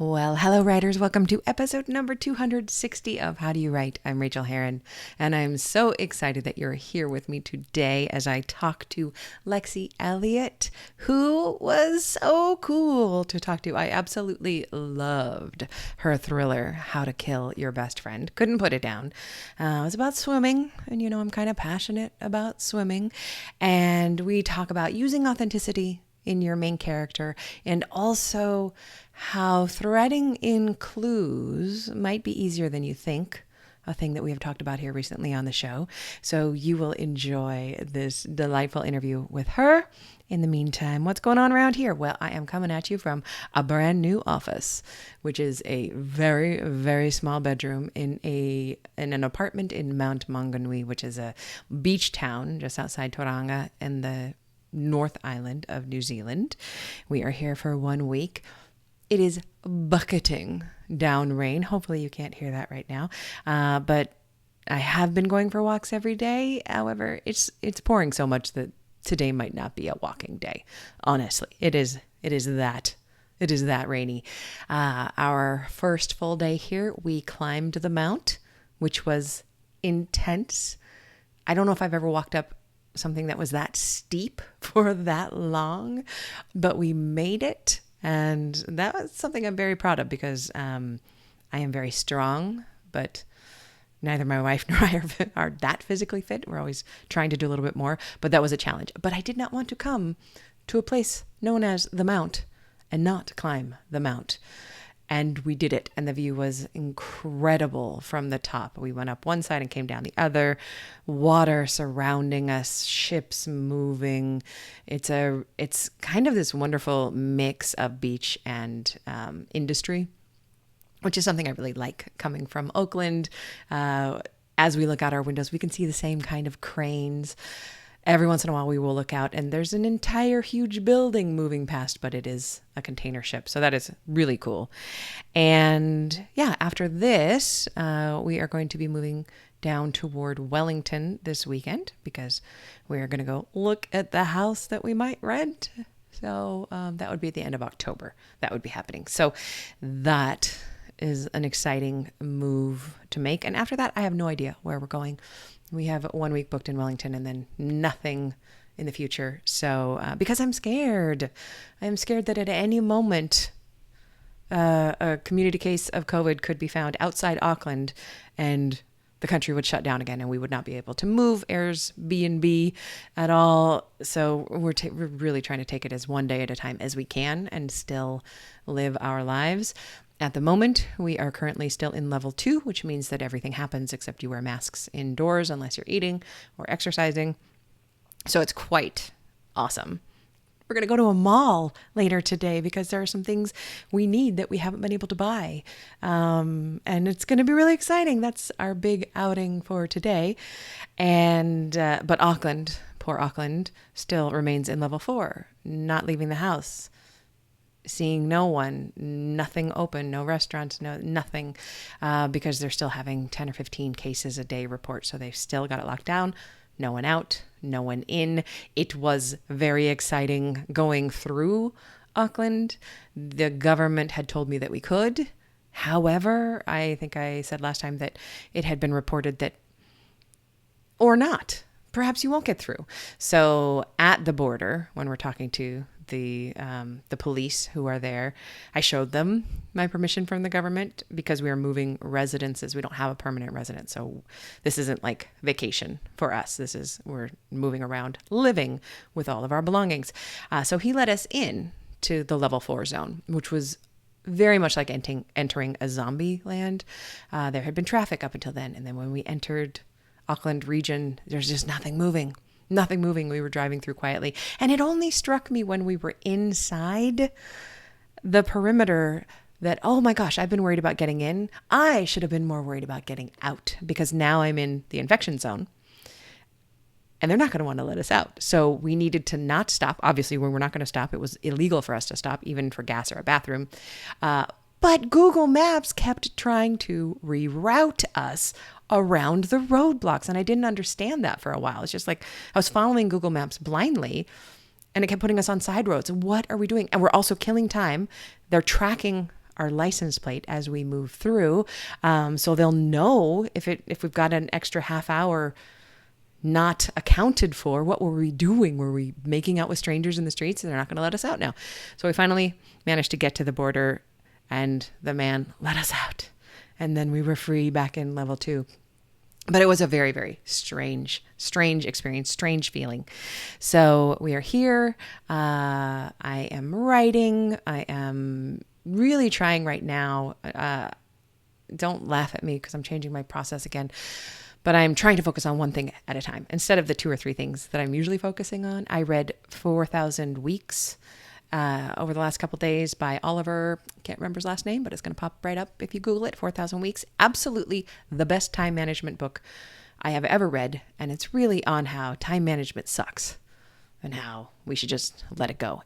Well, hello, writers. Welcome to episode number 260 of How Do You Write? I'm Rachael Herron, and I'm so excited that you're here with me today as I talk to Lexie Elliott, who was so cool to talk to. I absolutely loved her thriller, How to Kill Your Best Friend. Couldn't put it down. It was about swimming, and I'm kind of passionate about swimming, and we talk about using authenticity in your main character, and also how threading in clues might be easier than you think, a thing that we have talked about here recently on the show. So you will enjoy this delightful interview with her. In the meantime, what's going on around here? Well, I am coming at you from a brand new office, which is a very, very small bedroom in an apartment in Mount Maunganui, which is a beach town just outside Tauranga in the North Island of New Zealand. We are here for 1 week. It is bucketing down rain. Hopefully you can't hear that right now. But I have been going for walks every day. However, it's pouring so much that today might not be a walking day. Honestly, it is that rainy. Our first full day here, we climbed the mount, which was intense. I don't know if I've ever walked up something that was that steep for that long, but we made it. And that was something I'm very proud of because I am very strong, but neither my wife nor I are that physically fit. We're always trying to do a little bit more, but that was a challenge. But I did not want to come to a place known as the Mount and not climb the Mount. And we did it, and the view was incredible from the top. We went up one side and came down the other, water surrounding us, ships moving. It's kind of this wonderful mix of beach and industry, which is something I really like coming from Oakland. As we look out our windows, we can see the same kind of cranes. Every once in a while we will look out and there's an entire huge building moving past, but it is a container ship. So that is really cool. And yeah, after this, we are going to be moving down toward Wellington this weekend because we're going to go look at the house that we might rent. So that would be at the end of October. That would be happening. So that is an exciting move to make. And after that, I have no idea where we're going. We have 1 week booked in Wellington and then nothing in the future. So, because I'm scared that at any moment, a community case of COVID could be found outside Auckland and the country would shut down again and we would not be able to move Airbnb at all. So we're really trying to take it as one day at a time as we can and still live our lives. At the moment, we are currently still in level 2, which means that everything happens except you wear masks indoors unless you're eating or exercising. So it's quite awesome. We're going to go to a mall later today because there are some things we need that we haven't been able to buy. And it's going to be really exciting. That's our big outing for today. And but Auckland, poor Auckland, still remains in level 4, not leaving the house. Seeing no one, nothing open, no restaurants, nothing, because they're still having 10 or 15 cases a day report. So they've still got it locked down. No one out, no one in. It was very exciting going through Auckland. The government had told me that we could. However, I think I said last time that it had been reported that, or not, perhaps you won't get through. So at the border, when we're talking to the police who are there, I showed them my permission from the government because we are moving residences. We don't have a permanent residence. So this isn't like vacation for us. We're moving around, living with all of our belongings. So he let us in to the level 4 zone, which was very much like entering a zombie land. There had been traffic up until then. And then when we entered Auckland region, there's just nothing moving. We were driving through quietly. And it only struck me when we were inside the perimeter that, oh my gosh, I've been worried about getting in. I should have been more worried about getting out because now I'm in the infection zone and they're not going to want to let us out. So we needed to not stop. Obviously, when we're not going to stop, it was illegal for us to stop, even for gas or a bathroom. But Google Maps kept trying to reroute us around the roadblocks. And I didn't understand that for a while. It's just like I was following Google Maps blindly and it kept putting us on side roads. What are we doing? And we're also killing time. They're tracking our license plate as we move through. So they'll know if we've got an extra half hour not accounted for. What were we doing? Were we making out with strangers in the streets? They're not going to let us out now. So we finally managed to get to the border, and the man let us out. And then we were free back in level 2. But it was a very, very strange experience, strange feeling. So we are here. I am writing. I am really trying right now. Don't laugh at me because I'm changing my process again. But I'm trying to focus on one thing at a time instead of the 2 or 3 things that I'm usually focusing on. I read 4,000 Weeks over the last couple of days by Oliver. Can't remember his last name, but it's going to pop right up if you Google it. 4,000 Weeks. Absolutely the best time management book I have ever read. And it's really on how time management sucks and how we should just let it go.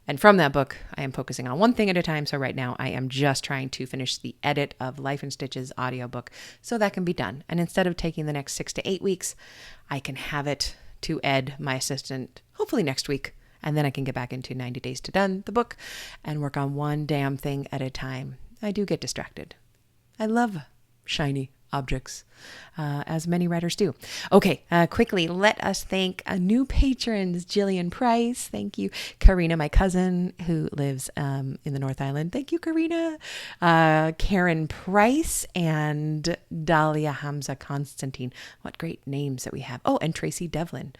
And from that book, I am focusing on one thing at a time. So right now I am just trying to finish the edit of Life in Stitches audiobook so that can be done. And instead of taking the next 6 to 8 weeks, I can have it to Ed, my assistant, hopefully next week. And then I can get back into 90 Days to Done, the book, and work on one damn thing at a time. I do get distracted. I love shiny objects, as many writers do. Okay, quickly, let us thank new patrons. Jillian Price, thank you. Karina, my cousin who lives in the North Island. Thank you, Karina. Karen Price and Dahlia Hamza Constantine. What great names that we have. Oh, and Tracy Devlin.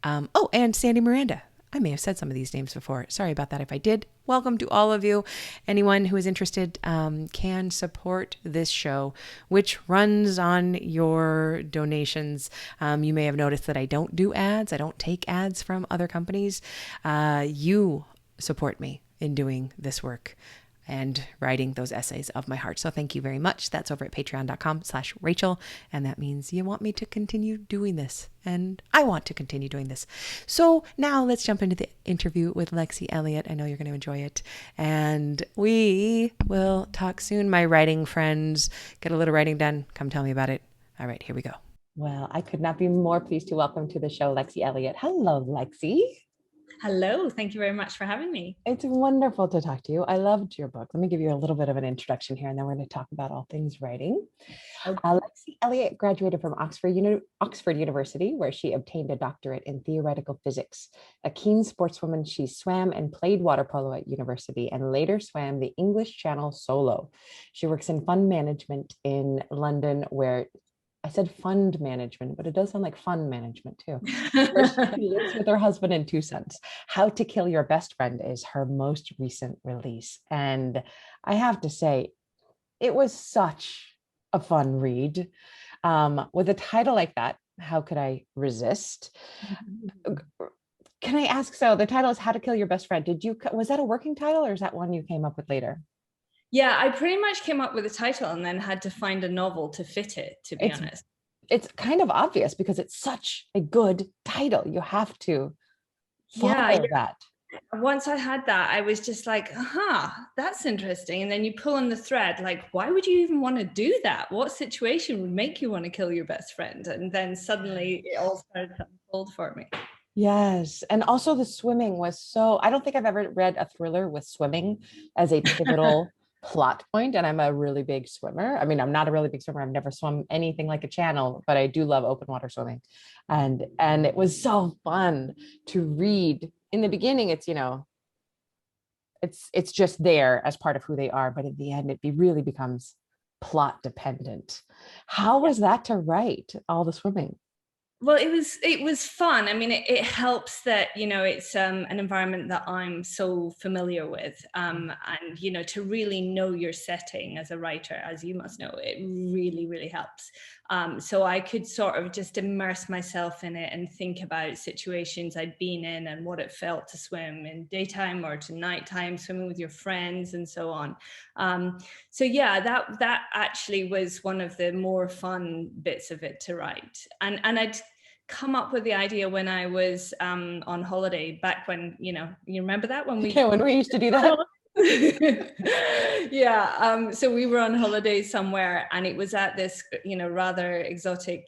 And Sandy Miranda. I may have said some of these names before. Sorry about that if I did. Welcome to all of you. Anyone who is interested can support this show, which runs on your donations. You may have noticed that I don't do ads. I don't take ads from other companies. You support me in doing this work and writing those essays of my heart. So thank you very much. That's over at patreon.com/Rachael. And that means you want me to continue doing this. And I want to continue doing this. So now let's jump into the interview with Lexie Elliott. I know you're going to enjoy it. And we will talk soon, my writing friends. Get a little writing done. Come tell me about it. All right, here we go. Well, I could not be more pleased to welcome to the show Lexie Elliott. Hello, Lexie. Hello, thank you very much for having me. It's wonderful to talk to you. I loved your book. Let me give you a little bit of an introduction here, and then we're going to talk about all things writing. Okay. Lexie Elliott graduated from Oxford University, where she obtained a doctorate in theoretical physics. A keen sportswoman, she swam and played water polo at university and later swam the English Channel solo. She works in fund management in London, where I said fund management, but it does sound like fun management too. Where she lives with her husband and 2 sons. How to Kill Your Best Friend is her most recent release. And I have to say, it was such a fun read. With a title like that, how could I resist? Can I ask, so the title is How to Kill Your Best Friend. Was that a working title or is that one you came up with later? Yeah, I pretty much came up with a title and then had to find a novel to fit it, to be honest. It's kind of obvious because it's such a good title. You have to follow that. Once I had that, I was just like, that's interesting. And then you pull on the thread, like, why would you even want to do that? What situation would make you want to kill your best friend? And then suddenly it all started to unfold for me. Yes. And also the swimming was so, I don't think I've ever read a thriller with swimming as a pivotal plot point. And I'm a really big swimmer. I mean, I'm not a really big swimmer. I've never swum anything like a channel, but I do love open water swimming. And it was so fun to read. In the beginning, it's, it's just there as part of who they are. But in the end, it really becomes plot dependent. How was that to write all the swimming? Well, it was fun. I mean, it helps that, it's an environment that I'm so familiar with. And, to really know your setting as a writer, as you must know, it really, really helps. So I could sort of just immerse myself in it and think about situations I'd been in and what it felt to swim in daytime or to nighttime, swimming with your friends and so on. So yeah, that actually was one of the more fun bits of it to write. And I'd come up with the idea when I was on holiday back when, you remember that when we used to do that? Yeah. So we were on holiday somewhere and it was at this, rather exotic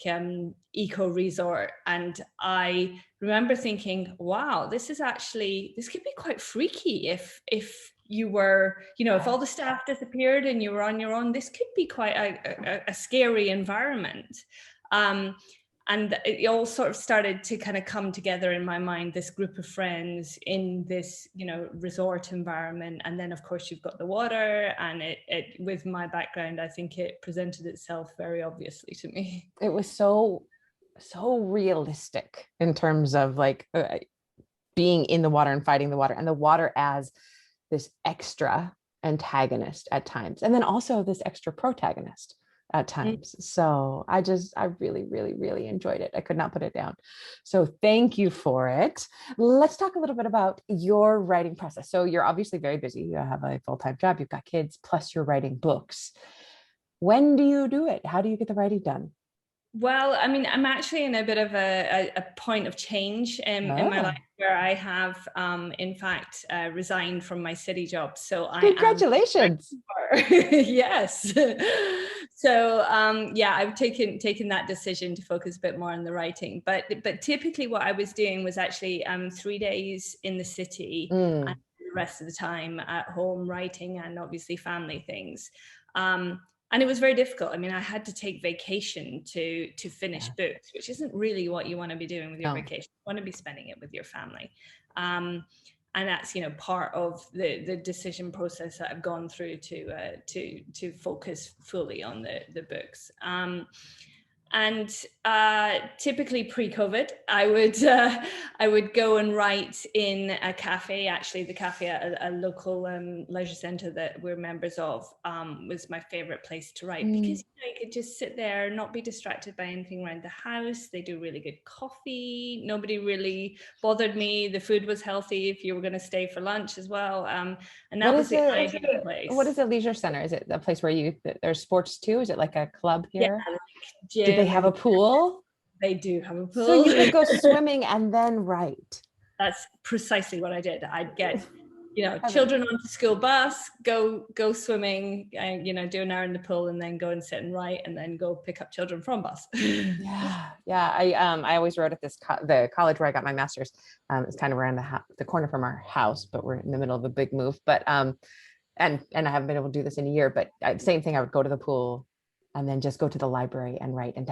eco resort. And I remember thinking, wow, this could be quite freaky if you were, if all the staff disappeared and you were on your own, this could be quite a scary environment. And it all sort of started to kind of come together in my mind, this group of friends in this, resort environment. And then of course you've got the water, and it with my background, I think it presented itself very obviously to me. It was so realistic in terms of like being in the water and fighting the water, and the water as this extra antagonist at times, and then also this extra protagonist at times. So I really, really, really enjoyed it. I could not put it down. So thank you for it. Let's talk a little bit about your writing process. So you're obviously very busy. You have a full-time job, you've got kids, plus you're writing books. When do you do it? How do you get the writing done? Well, I mean, I'm actually in a bit of a point of change in my life, where I have, in fact, resigned from my city job. So Congratulations. Yes. So, I've taken that decision to focus a bit more on the writing. But typically what I was doing was actually 3 days in the city and the rest of the time at home writing, and obviously family things. And it was very difficult. I mean, I had to take vacation to finish books, which isn't really what you want to be doing with your vacation. You want to be spending it with your family. And that's, part of the decision process that I've gone through to focus fully on the books. And typically pre-COVID, I would go and write in a cafe. Actually, the cafe at a local leisure centre that we're members of was my favourite place to write, because you could just sit there, not be distracted by anything around the house. They do really good coffee. Nobody really bothered me. The food was healthy if you were going to stay for lunch as well. And that was the ideal place. What is a leisure centre? Is it a place where there's sports too? Is it like a club here? Yeah, like do they have a pool? They do have a pool. So you would go swimming and then write. That's precisely what I did. I'd get, children onto school bus, go swimming, do an hour in the pool, and then go and sit and write, and then go pick up children from bus. Yeah. I always wrote at the college where I got my master's. It's kind of around the corner from our house, but we're in the middle of a big move. But and I haven't been able to do this in a year. But same thing. I would go to the pool, and then just go to the library and write, and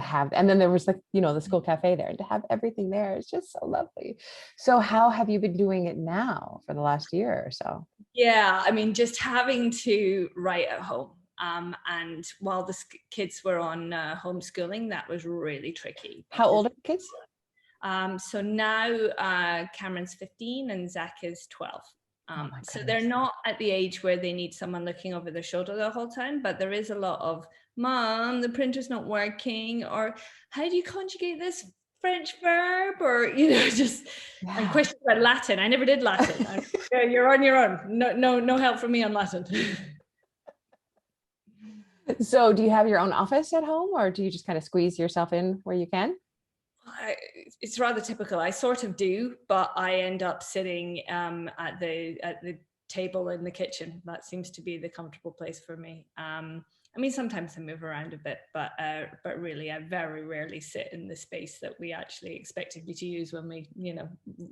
then there was like, the school cafe there, and to have everything there is just so lovely. So how have you been doing it now for the last year or so? Yeah, I mean, just having to write at home. And while the kids were on homeschooling, that was really tricky. How old are the kids? So now Cameron's 15 and Zach is 12. So they're not at the age where they need someone looking over their shoulder the whole time, but there is a lot of, Mom, the printer's not working, or how do you conjugate this French verb, or and questions about Latin. I never did Latin. You're on your own. No help from me on Latin. So do you have your own office at home, or do you just kind of squeeze yourself in where you can? It's rather typical. I sort of do, but I end up sitting at the table in the kitchen. That seems to be the comfortable place for me. I mean, sometimes I move around a bit, but really, I very rarely sit in the space that we actually expected me to use when we,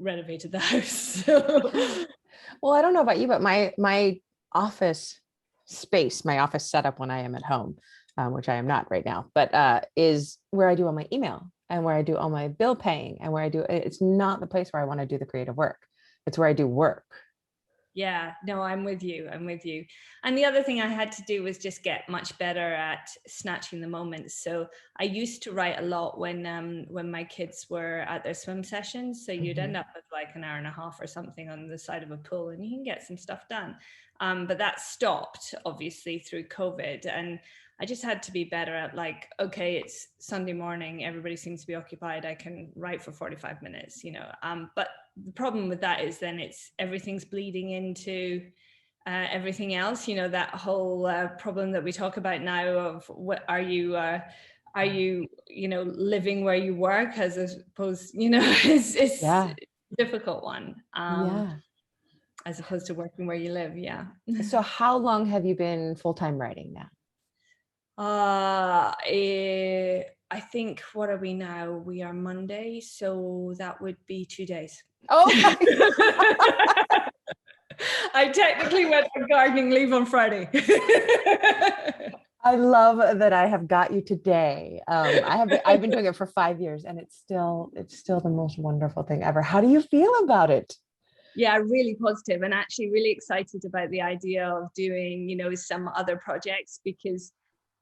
renovated the house. Well, I don't know about you, but my office space, my office setup when I am at home, which I am not right now, but is where I do all my email and where I do all my bill paying, and where it's not the place where I want to do the creative work. It's where I do work. Yeah, no, I'm with you. And the other thing I had to do was just get much better at snatching the moments. So I used to write a lot when my kids were at their swim sessions. So you'd end up with like an hour and a half or something on the side of a pool, and you can get some stuff done. But that stopped obviously through COVID, and I just had to be better at like, okay, it's Sunday morning, everybody seems to be occupied, I can write for 45 minutes, but the problem with that is then everything's bleeding into everything else, that whole problem that we talk about now of what are you living where you work, as opposed, it's a difficult one. As opposed to working where you live. Yeah. So how long have you been full-time writing now? I think, what are we now? We are Monday, so that would be 2 days. Oh. I technically went on gardening leave on Friday. I love that I have got you today. I've been doing it for 5 years, and it's still the most wonderful thing ever. How do you feel about it? Yeah, really positive, and actually really excited about the idea of doing, some other projects, because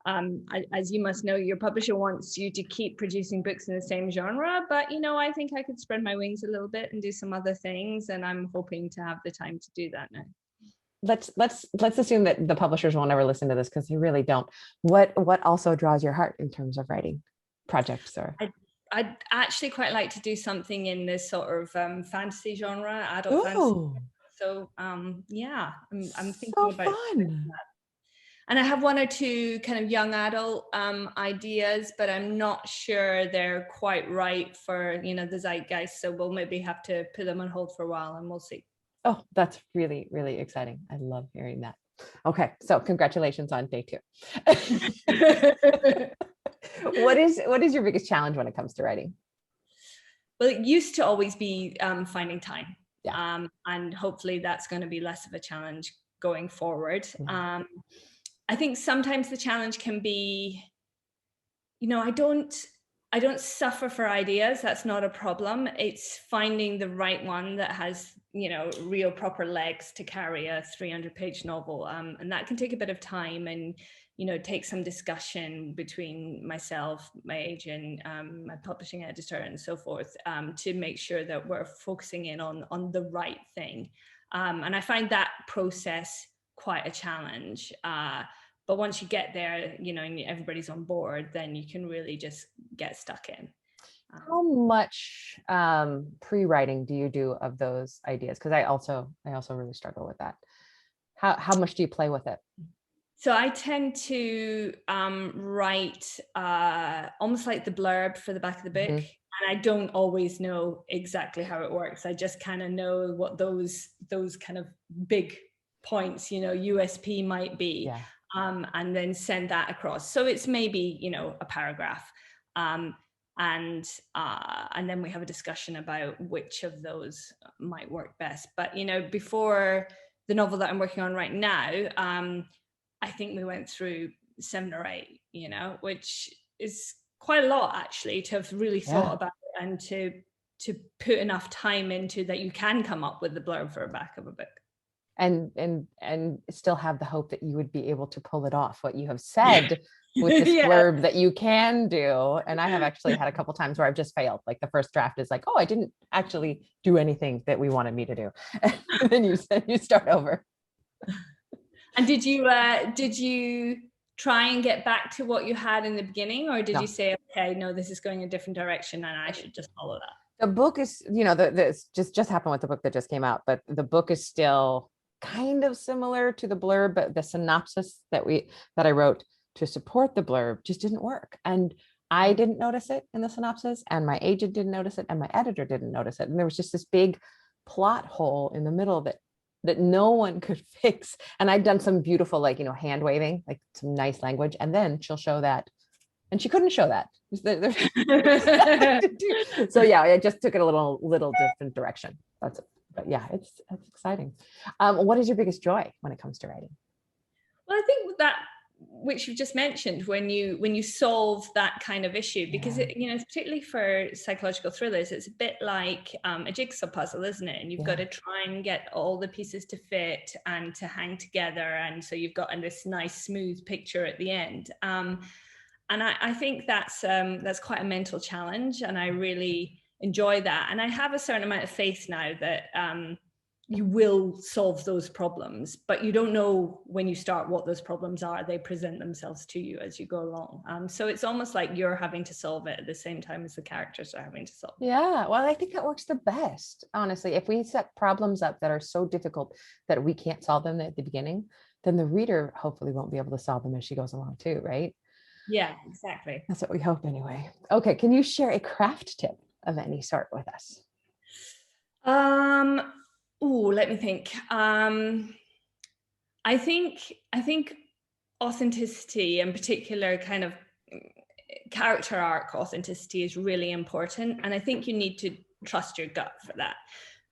as you must know, your publisher wants you to keep producing books in the same genre, but I think I could spread my wings a little bit and do some other things, and I'm hoping to have the time to do that now. Let's assume that the publishers won't ever listen to this, because they really don't. What also draws your heart in terms of writing projects? Or I'd actually quite like to do something in this sort of fantasy genre, adult fantasy. Ooh, So yeah, I'm thinking so about fun. that. And I have one or two kind of young adult ideas, but I'm not sure they're quite right for the zeitgeist. So we'll maybe have to put them on hold for a while, and we'll see. Oh, that's really, really exciting. I love hearing that. Okay, so congratulations on day 2. What is your biggest challenge when it comes to writing? Well, it used to always be finding time. Yeah. And hopefully that's going to be less of a challenge going forward. Mm-hmm. I think sometimes the challenge can be, I don't suffer for ideas. That's not a problem. It's finding the right one that has, real proper legs to carry a 300-page novel. And that can take a bit of time, and, take some discussion between myself, my agent, my publishing editor, and so forth, to make sure that we're focusing in on the right thing. And I find that process quite a challenge. But once you get there, and everybody's on board, then you can really just get stuck in. How much pre-writing do you do of those ideas? Because I also really struggle with that. How much do you play with it? So I tend to write almost like the blurb for the back of the book. Mm-hmm. And I don't always know exactly how it works. I just kind of know what those kind of big points, USP might be. Yeah. And then send that across. So it's maybe, a paragraph. And then we have a discussion about which of those might work best. But, before the novel that I'm working on right now, I think we went through 7 or 8, which is quite a lot actually to have really thought about it, and to put enough time into that you can come up with the blurb for the back of a book. And still have the hope that you would be able to pull it off, what you have said with this blurb that you can do. And I have actually had a couple times where I've just failed. Like the first draft is like, oh, I didn't actually do anything that we wanted me to do. And then you start over. And did you try and get back to what you had in the beginning, or did you say, okay, no, this is going a different direction and I should just follow that? The book is, this just happened with the book that just came out, but the book is still kind of similar to the blurb, but the synopsis that I wrote to support the blurb just didn't work. And I didn't notice it in the synopsis, and my agent didn't notice it, and my editor didn't notice it. And there was just this big plot hole in the middle that no one could fix. And I'd done some beautiful, hand waving, like some nice language. And then she'll show that. And she couldn't show that. So yeah, I just took it a little different direction. But yeah, it's exciting. What is your biggest joy when it comes to writing? Well, I think that which you just mentioned, when you solve that kind of issue, because it, particularly for psychological thrillers, it's a bit like a jigsaw puzzle, isn't it? And you've got to try and get all the pieces to fit and to hang together, and so you've got this nice smooth picture at the end. And I think that's quite a mental challenge, and I really enjoy that. And I have a certain amount of faith now that you will solve those problems, but you don't know when you start what those problems are. They present themselves to you as you go along. So it's almost like you're having to solve it at the same time as the characters are having to solve it. Yeah, well, I think that works the best, honestly. If we set problems up that are so difficult that we can't solve them at the beginning, then the reader hopefully won't be able to solve them as she goes along too, right? Yeah, exactly. That's what we hope anyway. Okay, can you share a craft tip of any sort with us? Let me think. I think authenticity, in particular kind of character arc authenticity, is really important. And I think you need to trust your gut for that.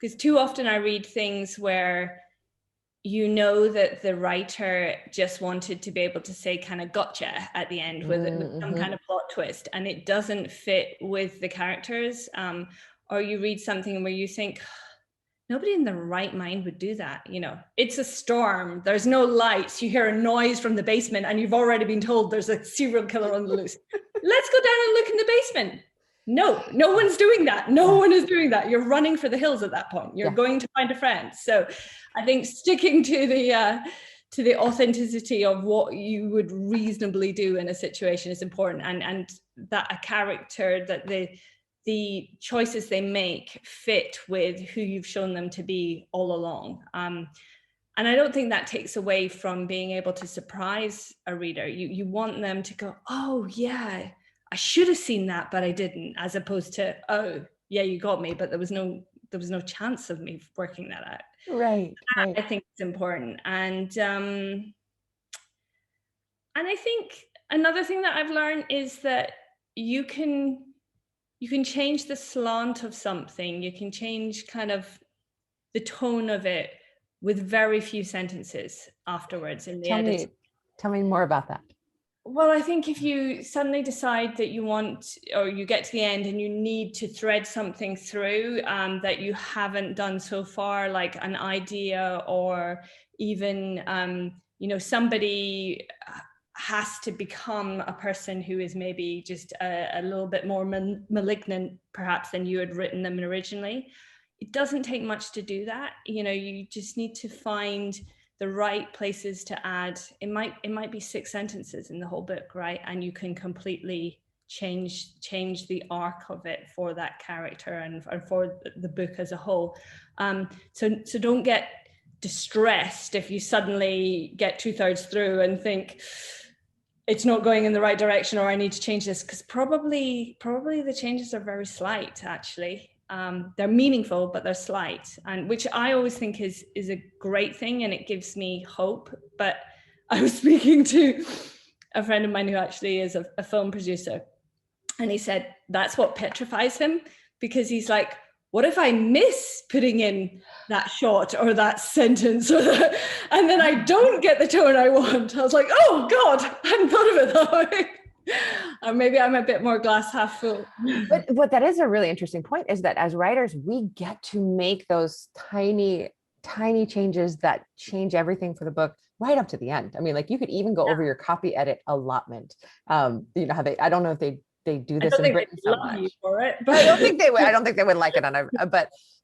Because too often I read things where, you know that the writer just wanted to be able to say kind of gotcha at the end with some kind of plot twist, and it doesn't fit with the characters. Or you read something where you think, nobody in their right mind would do that. You know, it's a storm, there's no lights, you hear a noise from the basement, and you've already been told there's a serial killer on the loose. Let's go down and look in the basement. No one's doing that. No one is doing that. You're running for the hills at that point. You're going to find a friend. So I think sticking to the authenticity of what you would reasonably do in a situation is important, and that a character, that the choices they make fit with who you've shown them to be all along. And I don't think that takes away from being able to surprise a reader. You want them to go, oh yeah, I should have seen that, but I didn't, as opposed to, oh yeah, you got me, but there was no chance of me working that out. Right. I think it's important. And I think another thing that I've learned is that you can change the slant of something. You can change kind of the tone of it with very few sentences afterwards in the edit. Tell me more about that. Well, I think if you suddenly decide that you want, or you get to the end and you need to thread something through that you haven't done so far, like an idea, or even, somebody has to become a person who is maybe just a little bit more malignant perhaps than you had written them originally. It doesn't take much to do that. You just need to find the right places to add. It might be 6 sentences in the whole book, right? And you can completely change the arc of it for that character and for the book as a whole. So don't get distressed if you suddenly get 2/3 through and think it's not going in the right direction, or I need to change this, because probably the changes are very slight, actually. They're meaningful, but they're slight, and which I always think is a great thing, and it gives me hope. But I was speaking to a friend of mine who actually is a film producer, and he said that's what petrifies him, because he's like, what if I miss putting in that shot or that sentence, and then I don't get the tone I want? I was like, oh God, I hadn't thought of it that way. Or maybe I'm a bit more glass half full. But that is a really interesting point, is that as writers, we get to make those tiny changes that change everything for the book right up to the end. I mean, like, you could even go over your copy edit allotment. How I don't know if they do this in Britain so much for it, but I don't think they would. I don't think they would like it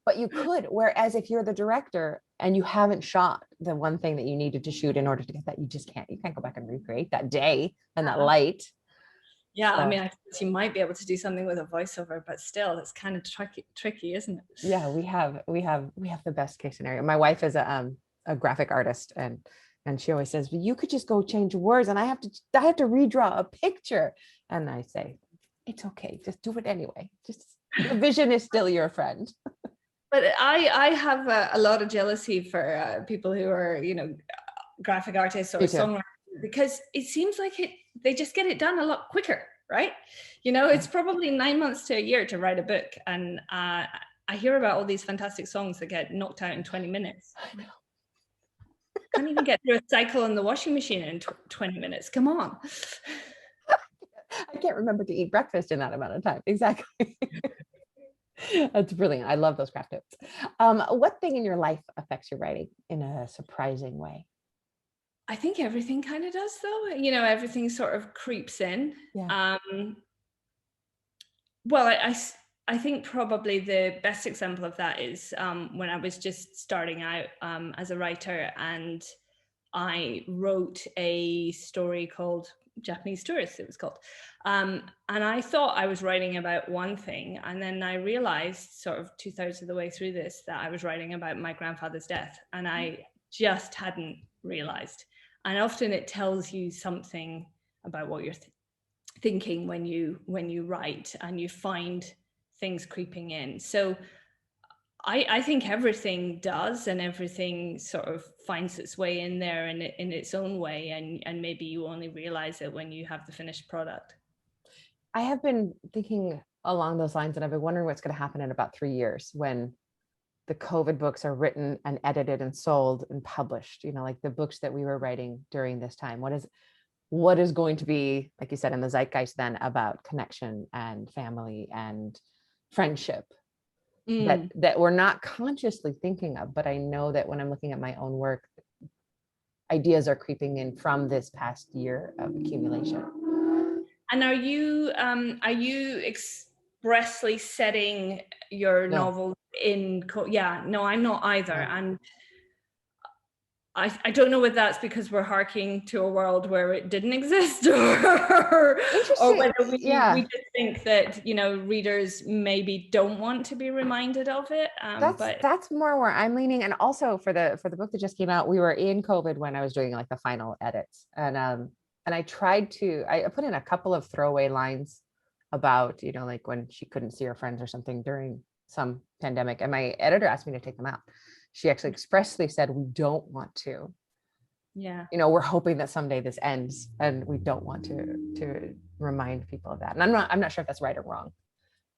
but you could. Whereas if you're the director and you haven't shot the one thing that you needed to shoot in order to get that, you can't go back and recreate that day and that light. Yeah, so. I mean, I guess you might be able to do something with a voiceover, but still, it's kind of tricky, isn't it? Yeah, we have the best case scenario. My wife is a graphic artist, and she always says, well, you could just go change words, and I have to redraw a picture. And I say, it's okay, just do it anyway. Just the vision is still your friend. But I have a lot of jealousy for people who are, graphic artists or songwriters, because it seems like they just get it done a lot quicker, right? It's probably 9 months to a year to write a book, and I hear about all these fantastic songs that get knocked out in 20 minutes. I know. Can't even get through a cycle on the washing machine in 20 minutes. Come on. I can't remember to eat breakfast in that amount of time. Exactly. That's brilliant. I love those craft notes. What thing in your life affects your writing in a surprising way? I think everything kind of does, though. Everything sort of creeps in. Yeah. Well, I think probably the best example of that is when I was just starting out as a writer, and I wrote a story called Japanese Tourists, it was called. And I thought I was writing about one thing, and then I realized sort of 2/3 of the way through this that I was writing about my grandfather's death, and I just hadn't realized. And often it tells you something about what you're thinking when you write, and you find things creeping in. So I think everything does, and everything sort of finds its way in there in its own way, and maybe you only realize it when you have the finished product. I have been thinking along those lines, and I've been wondering what's going to happen in about 3 years when the COVID books are written and edited and sold and published, like the books that we were writing during this time. What is going to be, like you said, in the zeitgeist then about connection and family and friendship that we're not consciously thinking of, but I know that when I'm looking at my own work, ideas are creeping in from this past year of accumulation. And are you expressly setting your novel in? No, I'm not either. No. And I don't know whether that's because we're harking to a world where it didn't exist, or whether we just think that, readers maybe don't want to be reminded of it. That's more where I'm leaning. And also for the book that just came out, we were in COVID when I was doing like the final edits. And I tried I put in a couple of throwaway lines about, like when she couldn't see her friends or something during some pandemic. And my editor asked me to take them out. She actually expressly said, we don't want to. Yeah. We're hoping that someday this ends, and we don't want to remind people of that. And I'm not sure if that's right or wrong,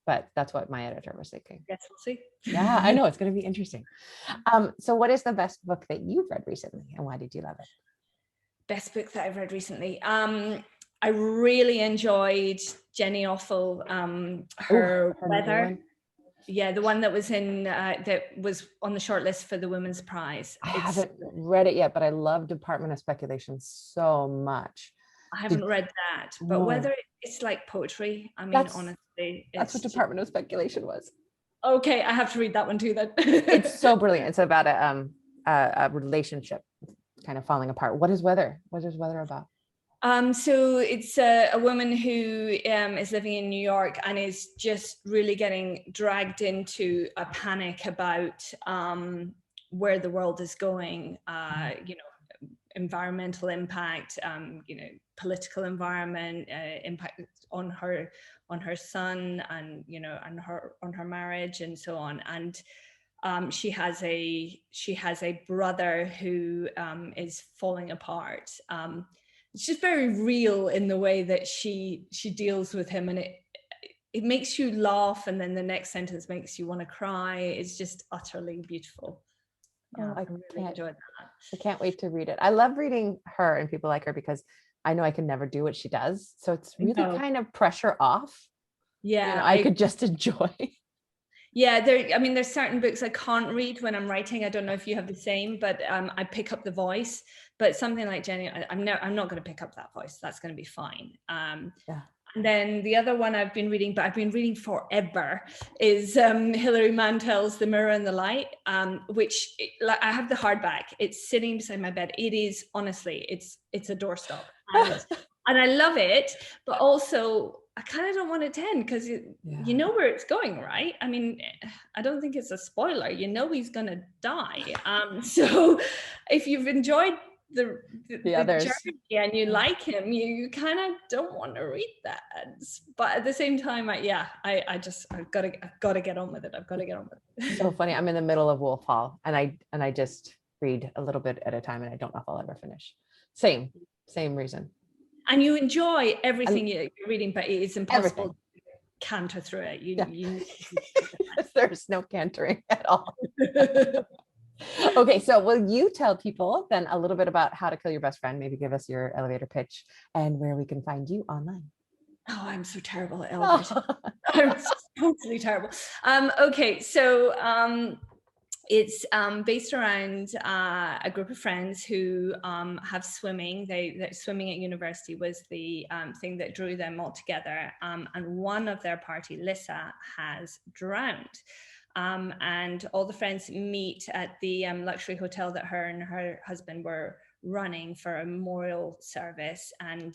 but that's what my editor was thinking. Yes, we'll see. Yeah, I know, it's going to be interesting. So what is the best book that you've read recently, and why did you love it? Best book that I've read recently. I really enjoyed Jenny Offal, her Weather. Yeah, the one that was that was on the shortlist for the Women's Prize. I haven't read it yet, but I love Department of Speculation so much. I haven't read that, but Weather, it's like poetry. I mean, honestly, that's what Department of Speculation was. Okay, I have to read that one too then. It's so brilliant. It's about a relationship kind of falling apart. What is Weather? What is Weather about? So it's a woman who is living in New York and is just really getting dragged into a panic about where the world is going, environmental impact, political environment, impact on her son, and on her marriage and so on. And she has a brother who is falling apart. It's just very real in the way that she deals with him, and it makes you laugh, and then the next sentence makes you want to cry. It's just utterly beautiful. Yeah, I really enjoyed that. I can't wait to read it. I love reading her and people like her because I know I can never do what she does. So it's really kind of pressure off. Yeah, I could just enjoy. Yeah, there's certain books I can't read when I'm writing. I don't know if you have the same, but I pick up the voice. But something like Jenny, I'm not going to pick up that voice. That's going to be fine. And then the other one I've been reading, but I've been reading forever, is Hilary Mantel's The Mirror and the Light, which I have the hardback. It's sitting beside my bed. It is, honestly, it's a doorstop. And I love it, but also I kind of don't want it to end because you know where it's going, right? I mean, I don't think it's a spoiler. He's going to die. So if you've enjoyed the journey and you like him, you kind of don't want to read that. But at the same time, I've got to get on with it. I've got to get on with it. So funny. I'm in the middle of Wolf Hall, and I just read a little bit at a time, and I don't know if I'll ever finish. Same reason. And you enjoy everything you're reading, but it is impossible to canter through it. You There's no cantering at all. Okay, so will you tell people then a little bit about How to Kill Your Best Friend? Maybe give us your elevator pitch and where we can find you online. Oh, I'm so terrible at elevators. I'm totally terrible. Okay, so it's based around a group of friends who have swimming. They're swimming at university was the thing that drew them all together. And one of their party, Lissa, has drowned. And all the friends meet at the luxury hotel that her and her husband were running for a memorial service. And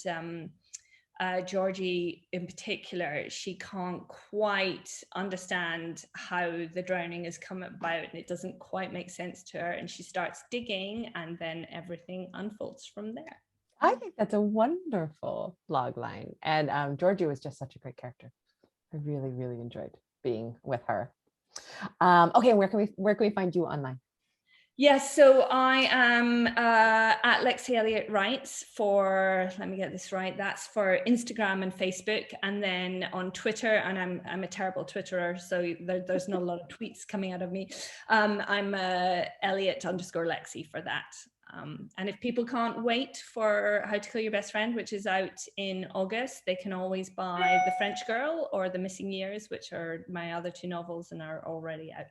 Georgie in particular, she can't quite understand how the drowning has come about, and it doesn't quite make sense to her, and she starts digging, and then everything unfolds from there. I think that's a wonderful log line, and Georgie was just such a great character. I really, really enjoyed being with her. Okay, where can we find you online? Yes, so I am at Lexie Elliott Writes for, let me get this right, that's for Instagram and Facebook, and then on Twitter, and I'm a terrible Twitterer, so there's not a lot of tweets coming out of me. I'm Elliot_Lexie for that. And if people can't wait for How to Kill Your Best Friend, which is out in August, they can always buy The French Girl or The Missing Years, which are my other two novels and are already out.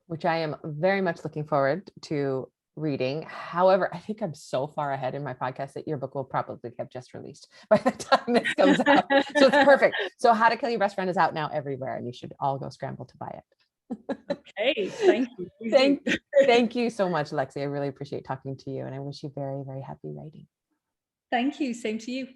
Which I am very much looking forward to reading. However, I think I'm so far ahead in my podcast that your book will probably have just released by the time this comes out. So it's perfect. So How to Kill Your Best Friend is out now everywhere, and you should all go scramble to buy it. Okay, thank you. Thank you so much, Lexie. I really appreciate talking to you, and I wish you very, very happy writing. Thank you. Same to you.